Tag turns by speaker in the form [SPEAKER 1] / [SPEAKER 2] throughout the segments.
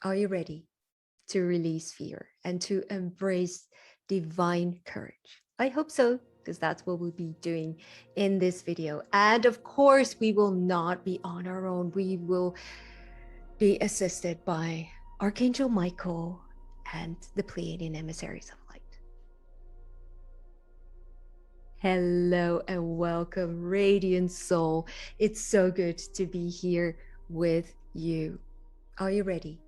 [SPEAKER 1] Are you ready to release fear and to embrace divine courage? I hope so, because that's what we'll be doing in this video. And of course, we will not be on our own. We will be assisted by Archangel Michael and the Pleiadian Emissaries of Light. Hello and welcome, Radiant Soul. It's so good to be here with you. Are you ready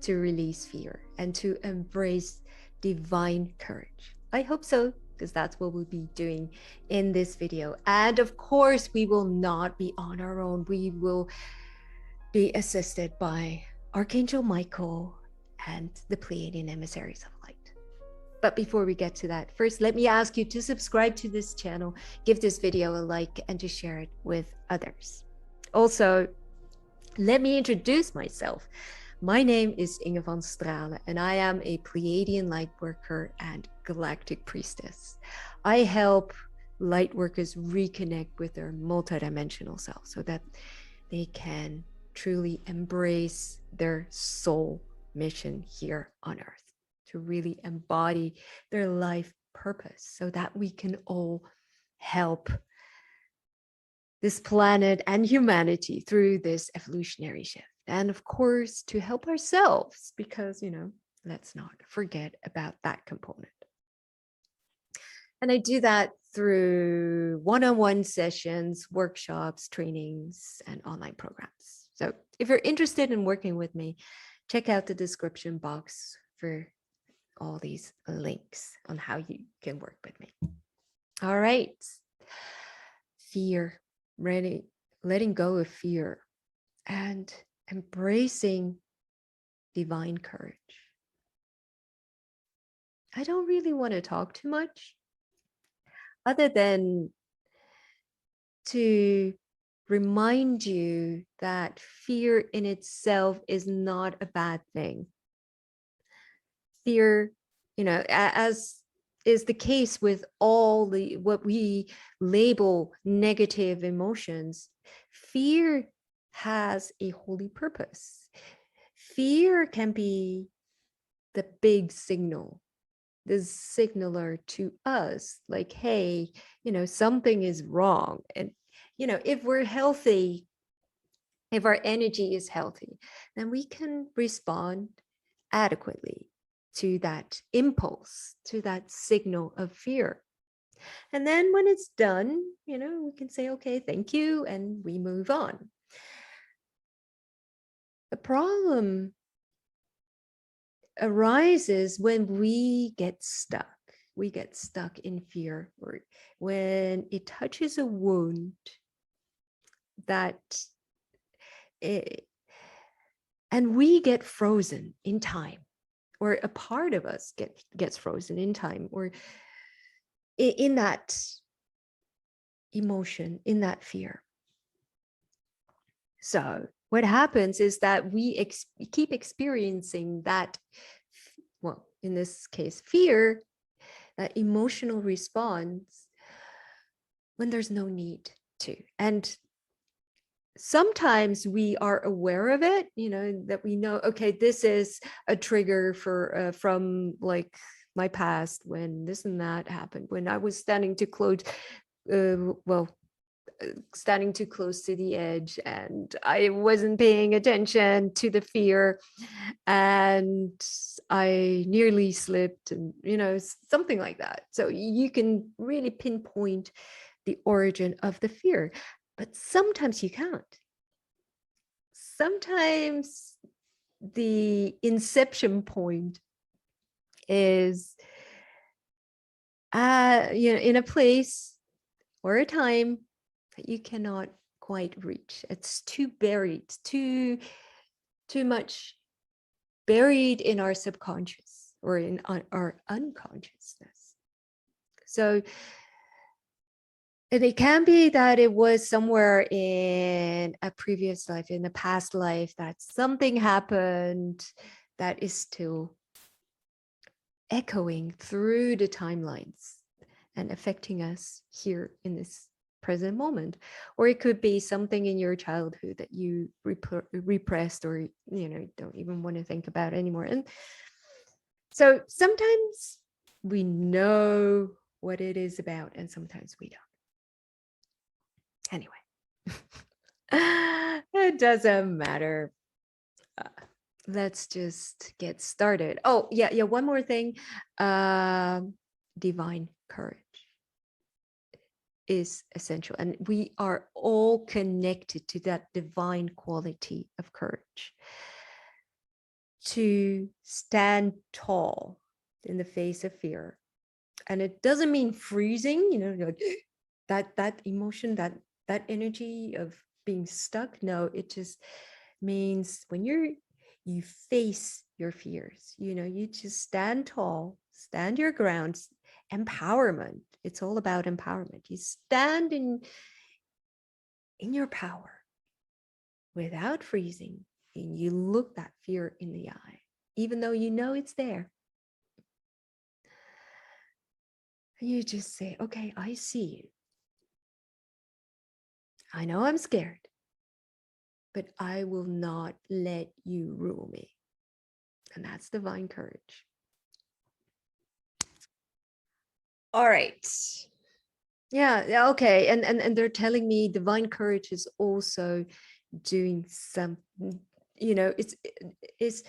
[SPEAKER 1] to release fear and to embrace divine courage? I hope so, because that's what we'll be doing in this video. And of course, we will not be on our own. We will be assisted by Archangel Michael and the Pleiadian Emissaries of Light. But before we get to that, first, let me ask you to subscribe to this channel, give this video a like, and to share it with others. Also, let me introduce myself. My name is Inge van Stralen, and I am a Pleiadian Lightworker and Galactic Priestess. I help Lightworkers reconnect with their multidimensional self so that they can truly embrace their soul mission here on Earth, to really embody their life purpose so that we can all help this planet and humanity through this evolutionary shift. And of course, to help ourselves, because, let's not forget about that component. And I do that through one-on-one sessions, workshops, trainings, and online programs. So if you're interested in working with me, check out the description box for all these links on how you can work with me. All right. Fear, letting go of fear and embracing divine courage. I don't really want to talk too much other than to remind you that fear in itself is not a bad thing. Fear, as is the case with all what we label negative emotions, fear has a holy purpose. Fear can be the big signal, the signaler to us, like, hey, something is wrong. And, if we're healthy, if our energy is healthy, then we can respond adequately to that impulse, to that signal of fear. And then when it's done, we can say, okay, thank you, and we move on. The problem arises when we get stuck. We get stuck in fear, or when it touches a wound and we get frozen in time, or a part of us gets frozen in time, or in that emotion, in that fear. So what happens is that we keep experiencing that, well, in this case, fear, that emotional response, when there's no need to. And sometimes we are aware of it, that we know, okay, this is a trigger from like my past, when this and that happened, when I was standing too close, standing too close to the edge, and I wasn't paying attention to the fear, and I nearly slipped, and something like that. So you can really pinpoint the origin of the fear. But sometimes you can't. Sometimes the inception point is, in a place or a time that you cannot quite reach. It's too buried, too much buried in our subconscious or in our unconsciousness. So, and it can be that it was somewhere in a previous life, in a past life, that something happened that is still echoing through the timelines and affecting us here in this present moment, or it could be something in your childhood that you repressed, or don't even want to think about anymore. And so sometimes we know what it is about, and sometimes we don't. Anyway, it doesn't matter. Let's just get started. Oh, yeah. One more thing. Divine courage is essential, and we are all connected to that divine quality of courage to stand tall in the face of fear. And it doesn't mean freezing, like that emotion, that energy of being stuck. No, it just means when you face your fears, you just stand tall, stand your ground. Empowerment, it's all about empowerment. You stand in your power without freezing, and you look that fear in the eye, even though you know it's there. And you just say, okay, I see you. I know I'm scared, but I will not let you rule me. And that's divine courage. All right. Yeah, okay. And they're telling me divine courage is also doing some, it's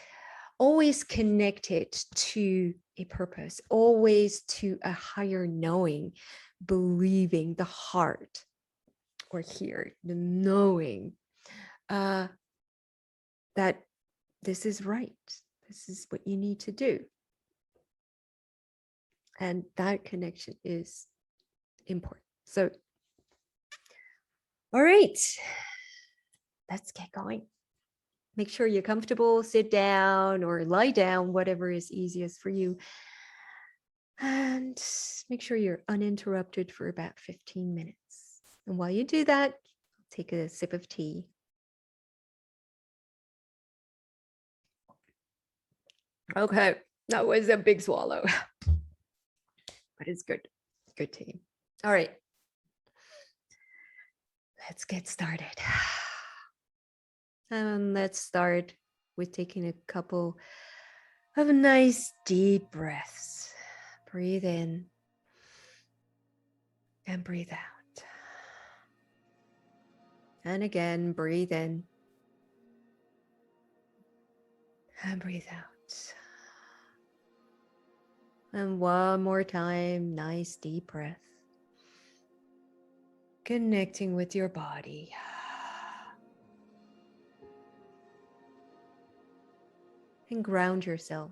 [SPEAKER 1] always connected to a purpose, always to a higher knowing, believing, the heart, or here, the knowing that this is right. This is what you need to do. And that connection is important. So, all right, let's get going. Make sure you're comfortable, sit down or lie down, whatever is easiest for you. And make sure you're uninterrupted for about 15 minutes. And while you do that, take a sip of tea. Okay, that was a big swallow, but it's good. Good tea. All right, let's get started. And let's start with taking a couple of nice deep breaths. Breathe in and breathe out. And again, breathe in and breathe out. And one more time, nice deep breath. Connecting with your body. And ground yourself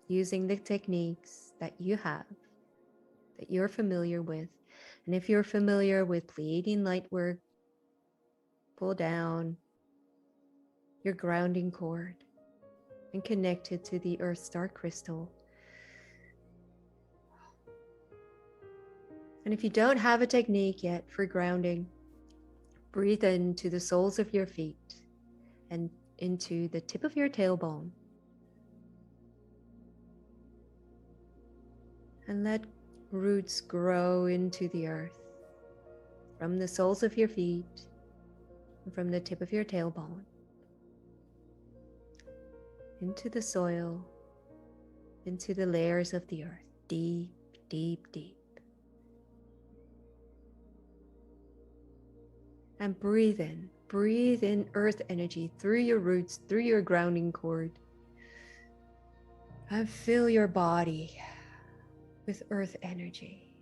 [SPEAKER 1] using the techniques that you have, that you're familiar with. And if you're familiar with Pleiadian Lightwork, pull down your grounding cord and connect it to the Earth Star crystal. And if you don't have a technique yet for grounding, breathe into the soles of your feet and into the tip of your tailbone. And let roots grow into the earth from the soles of your feet and from the tip of your tailbone into the soil, into the layers of the earth, deep, deep, deep. And breathe in earth energy through your roots, through your grounding cord. And fill your body with earth energy.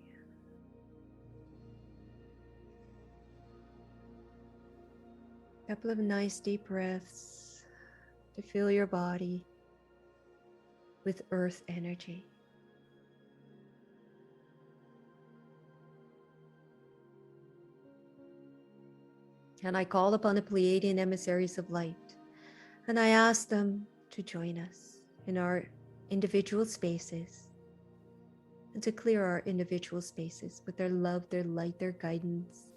[SPEAKER 1] A couple of nice deep breaths to fill your body with earth energy. And I call upon the Pleiadian Emissaries of Light, and I ask them to join us in our individual spaces and to clear our individual spaces with their love, their light, their guidance.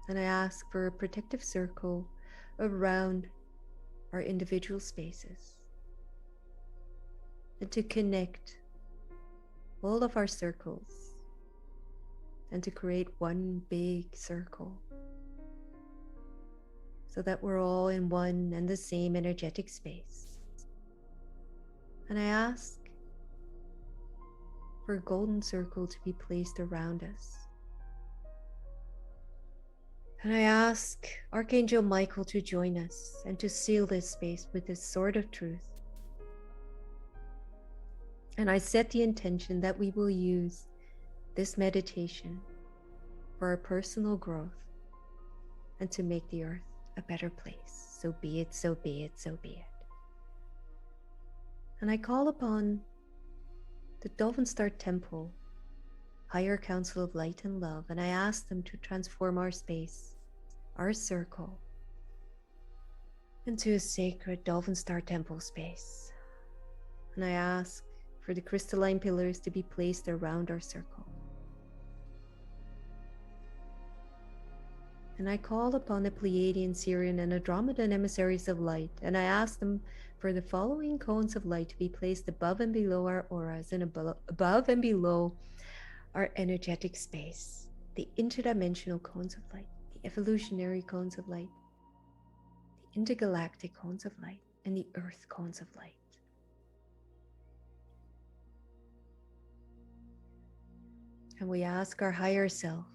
[SPEAKER 1] And I ask for a protective circle around our individual spaces. and to connect all of our circles and to create one big circle so that we're all in one and the same energetic space. And I ask for a golden circle to be placed around us. And I ask Archangel Michael to join us and to seal this space with his sword of truth. And I set the intention that we will use this meditation for our personal growth and to make the earth a better place. So be it, so be it, so be it. And I call upon the Dolphin Star Temple, Higher Council of Light and Love, and I ask them to transform our space, our circle, into a sacred Dolphin Star Temple space. And I ask for the crystalline pillars to be placed around our circle. And I call upon the Pleiadian, Syrian, and Andromedan Emissaries of Light, and I ask them for the following cones of light to be placed above and below our auras and above and below our energetic space. The interdimensional cones of light, the evolutionary cones of light, the intergalactic cones of light, and the earth cones of light. And we ask our higher self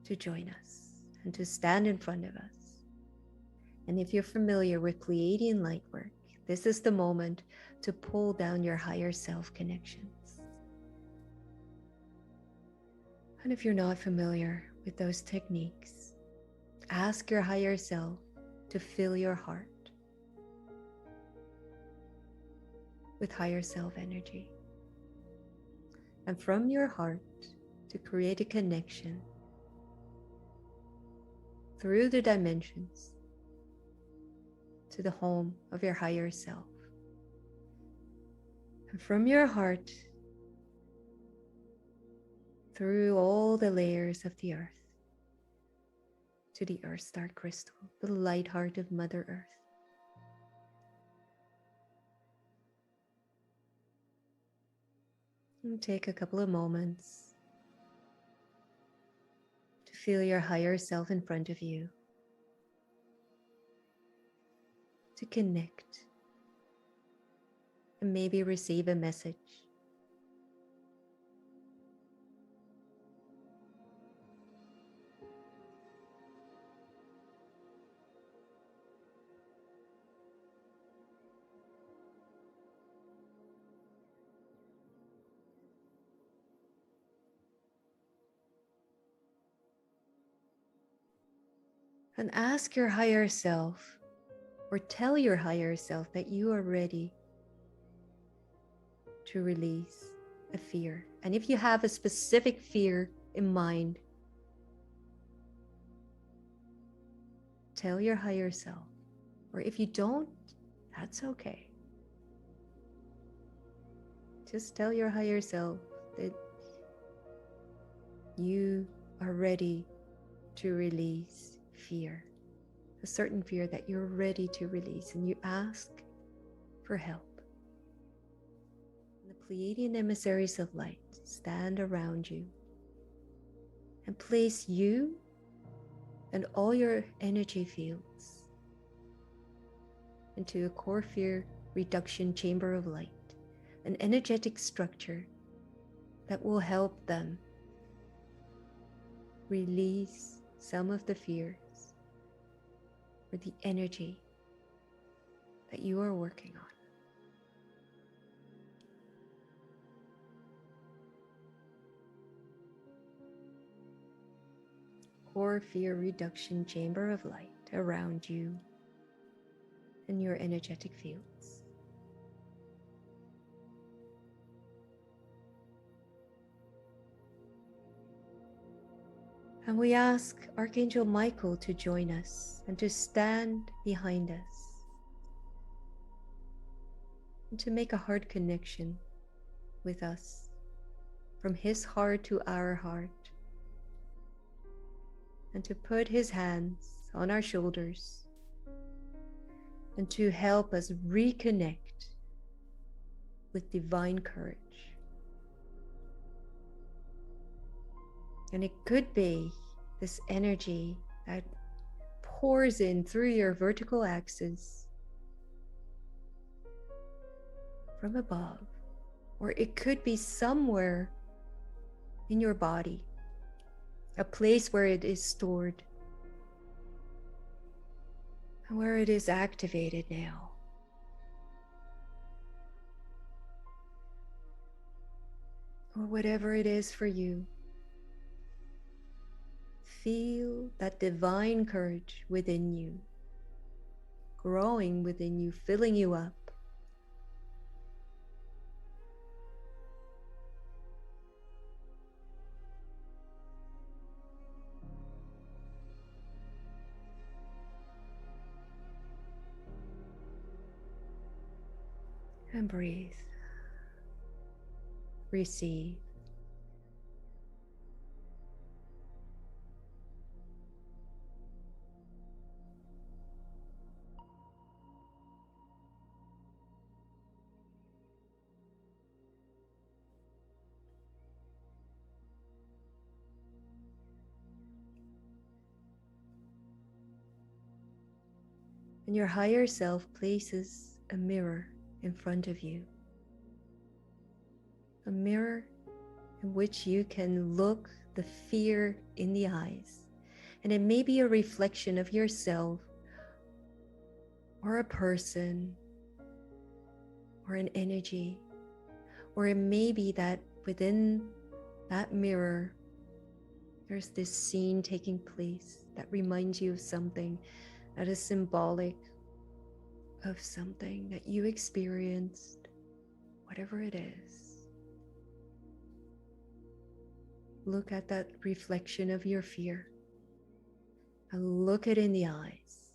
[SPEAKER 1] to join us and to stand in front of us. And if you're familiar with Pleiadian Lightwork, this is the moment to pull down your higher self connections. And if you're not familiar with those techniques, ask your higher self to fill your heart with higher self energy. And from your heart to create a connection through the dimensions to the home of your higher self. And from your heart through all the layers of the earth to the earth star crystal, the light heart of Mother Earth. And take a couple of moments to feel your higher self in front of you, to connect and maybe receive a message. And ask your higher self, or tell your higher self that you are ready to release a fear. And if you have a specific fear in mind, tell your higher self. Or if you don't, that's okay. Just tell your higher self that you are ready to release fear, a certain fear that you're ready to release, and you ask for help. The Pleiadian Emissaries of Light stand around you and place you and all your energy fields into a core fear reduction chamber of light, an energetic structure that will help them release some of the fears or the energy that you are working on. Core fear reduction chamber of light around you and your energetic fields. And we ask Archangel Michael to join us and to stand behind us and to make a heart connection with us from his heart to our heart, and to put his hands on our shoulders and to help us reconnect with divine courage. And it could be this energy that pours in through your vertical axis from above, or it could be somewhere in your body, a place where it is stored and where it is activated now. Or whatever it is for you. Feel that divine courage within you, growing within you, filling you up. And breathe. Receive. And your higher self places a mirror in front of you. A mirror in which you can look the fear in the eyes. And it may be a reflection of yourself, or a person, or an energy. Or it may be that within that mirror, there's this scene taking place that reminds you of something that is symbolic of something that you experienced, whatever it is. Look at that reflection of your fear and look it in the eyes.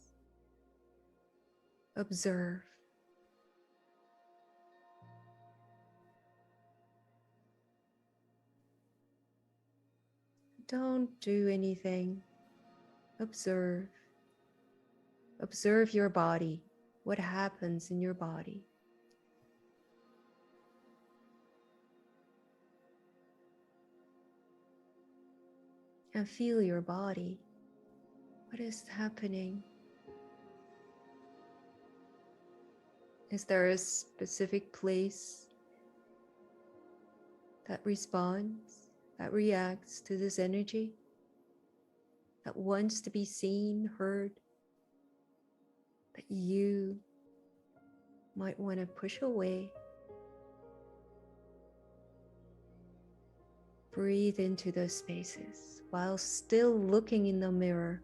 [SPEAKER 1] Observe. Don't do anything. Observe. Observe your body, what happens in your body. And feel your body. What is happening? Is there a specific place that responds, that reacts to this energy, that wants to be seen, heard, that you might want to push away? Breathe into those spaces while still looking in the mirror.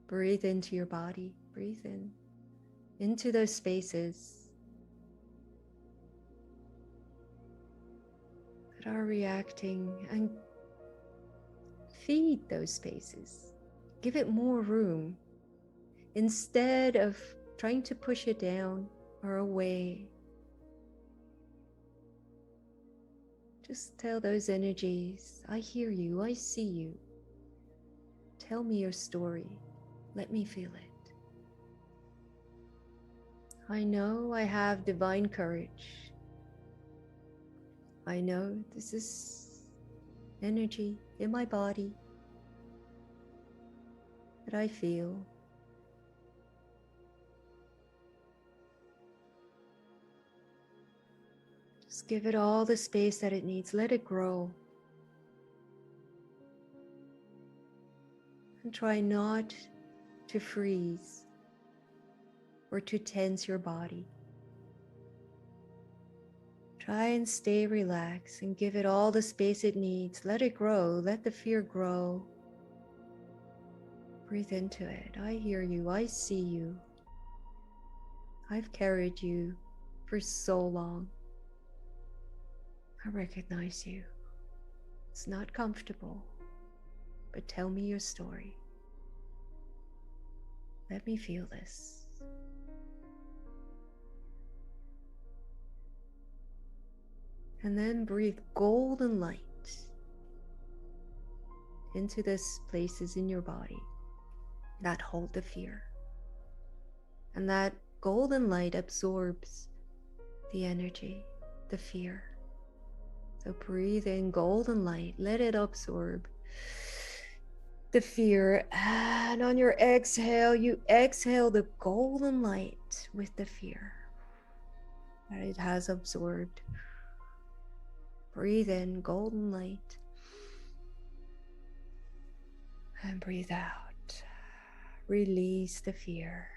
[SPEAKER 1] Breathe into your body. Breathe in into those spaces that are reacting, and feed those spaces. Give it more room instead of trying to push it down or away. Just tell those energies, I hear you, I see you. Tell me your story. Let me feel it. I know I have divine courage. I know this is energy in my body that I feel. Just give it all the space that it needs. Let it grow. And try not to freeze or to tense your body. Try and stay relaxed and give it all the space it needs. Let it grow. Let the fear grow. Breathe into it. I hear you. I see you. I've carried you for so long. I recognize you. It's not comfortable, but tell me your story. Let me feel this. And then breathe golden light into those places in your body that hold the fear and that golden light absorbs the energy, the fear. So breathe in golden light, let it absorb the fear. And on your exhale, you exhale the golden light with the fear that it has absorbed. Breathe in golden light and breathe out. Release the fear.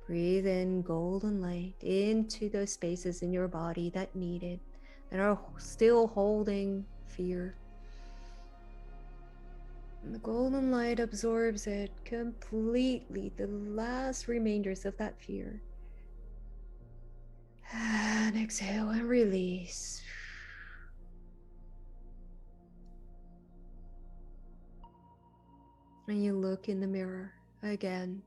[SPEAKER 1] Breathe in golden light into those spaces in your body that need it, that are still holding fear. And the golden light absorbs it completely, the last remainders of that fear. And exhale and release. And you look in the mirror again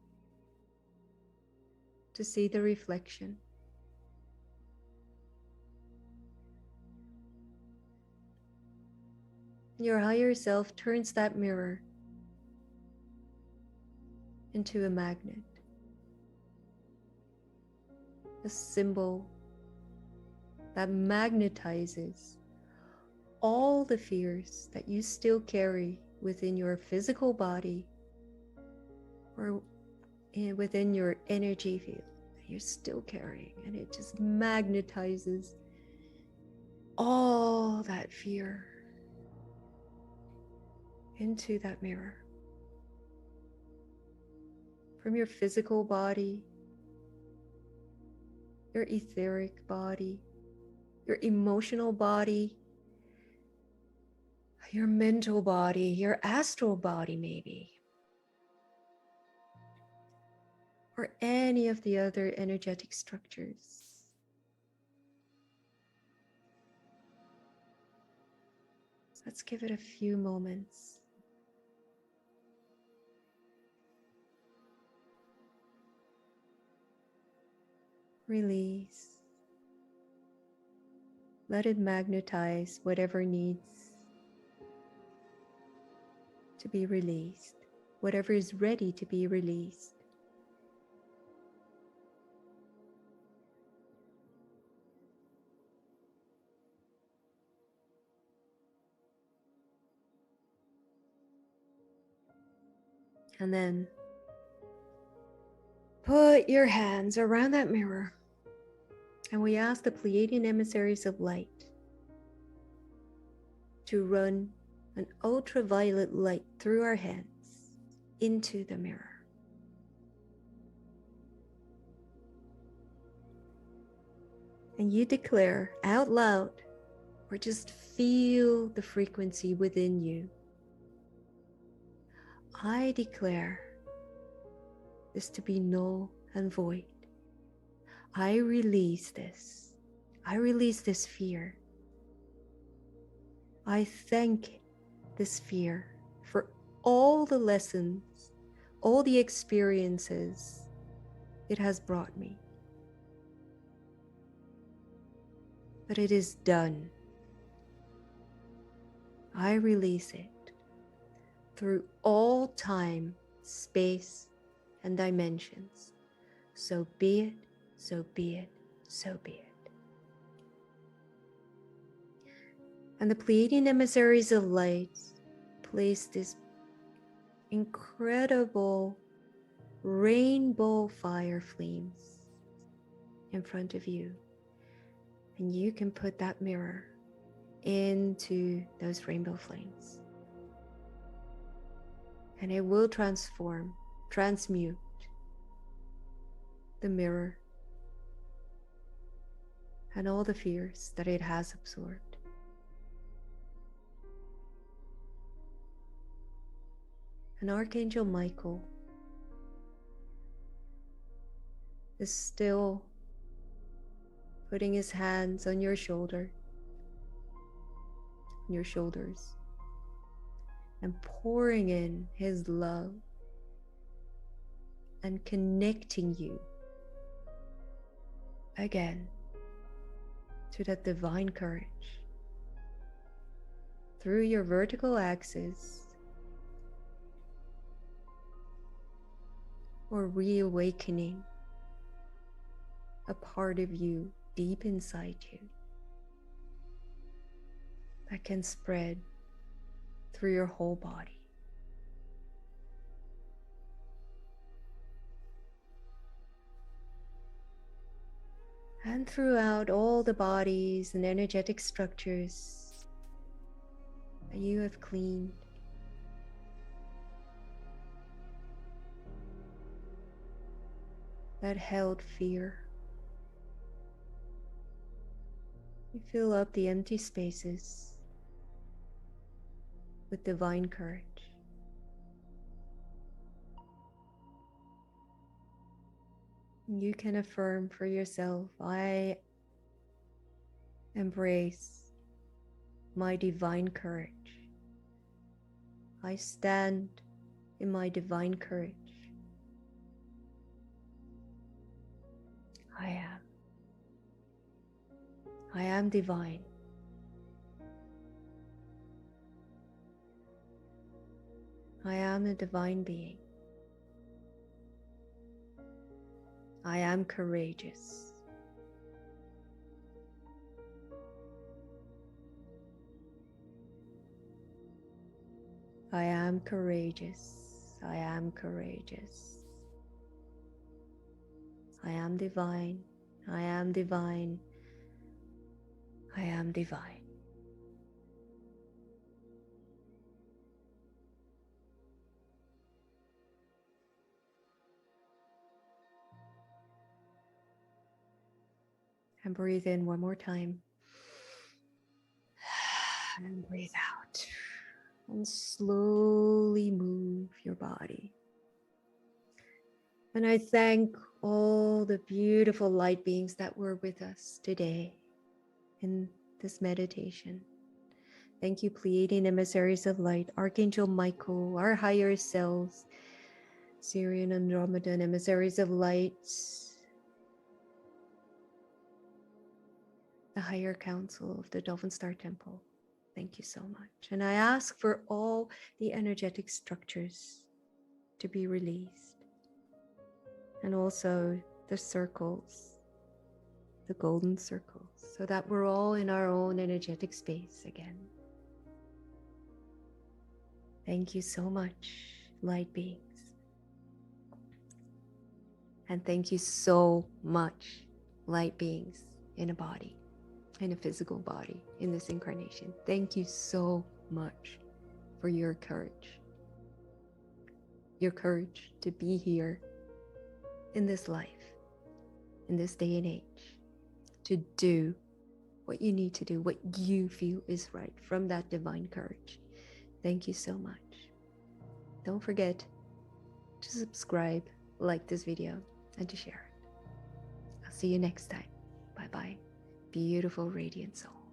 [SPEAKER 1] to see the reflection. Your higher self turns that mirror into a magnet, a symbol that magnetizes all the fears that you still carry within your physical body or within your energy field that you're still carrying, and it just magnetizes all that fear into that mirror. From your physical body, your etheric body, your emotional body, your mental body, your astral body maybe, or any of the other energetic structures. So let's give it a few moments. Release. Let it magnetize whatever needs to be released, whatever is ready to be released. And then put your hands around that mirror, and we ask the Pleiadian Emissaries of Light to run an ultraviolet light through our hands into the mirror. And you declare out loud, or just feel the frequency within you. I declare this to be null and void. I release this. I release this fear. I thank this fear for all the lessons, all the experiences it has brought me. But it is done. I release it through all time, space, and dimensions. So be it, so be it, so be it. And the Pleiadian Emissaries of Light place this incredible rainbow fire flames in front of you. And you can put that mirror into those rainbow flames. And it will transmute the mirror and all the fears that it has absorbed. And Archangel Michael is still putting his hands on your shoulders, and pouring in his love and connecting you again to that divine courage through your vertical axis, or reawakening a part of you deep inside you that can spread through your whole body. And throughout all the bodies and energetic structures that you have cleaned, that held fear. You fill up the empty spaces with divine courage. You can affirm for yourself, I embrace my divine courage. I stand in my divine courage. I am divine. I am a divine being. I am courageous. I am courageous. I am courageous. I am divine. I am divine. I am divine. And breathe in one more time. And breathe out. And slowly move your body. And I thank all the beautiful light beings that were with us today in this meditation. Thank you, Pleiadian Emissaries of Light, Archangel Michael, our higher selves, Syrian Andromedan Emissaries of Light, the higher council of the Dove and Star Temple. Thank you so much. And I ask for all the energetic structures to be released. And also the circles, the golden circles, so that we're all in our own energetic space again. Thank you so much, light beings. And thank you so much, light beings in a body, in a physical body, in this incarnation. Thank you so much for your courage. Your courage to be here in this life, in this day and age, to do what you need to do, what you feel is right from that divine courage. Thank you so much. Don't forget to subscribe, like this video, and to share it. I'll see you next time. Bye-bye. Beautiful radiant soul.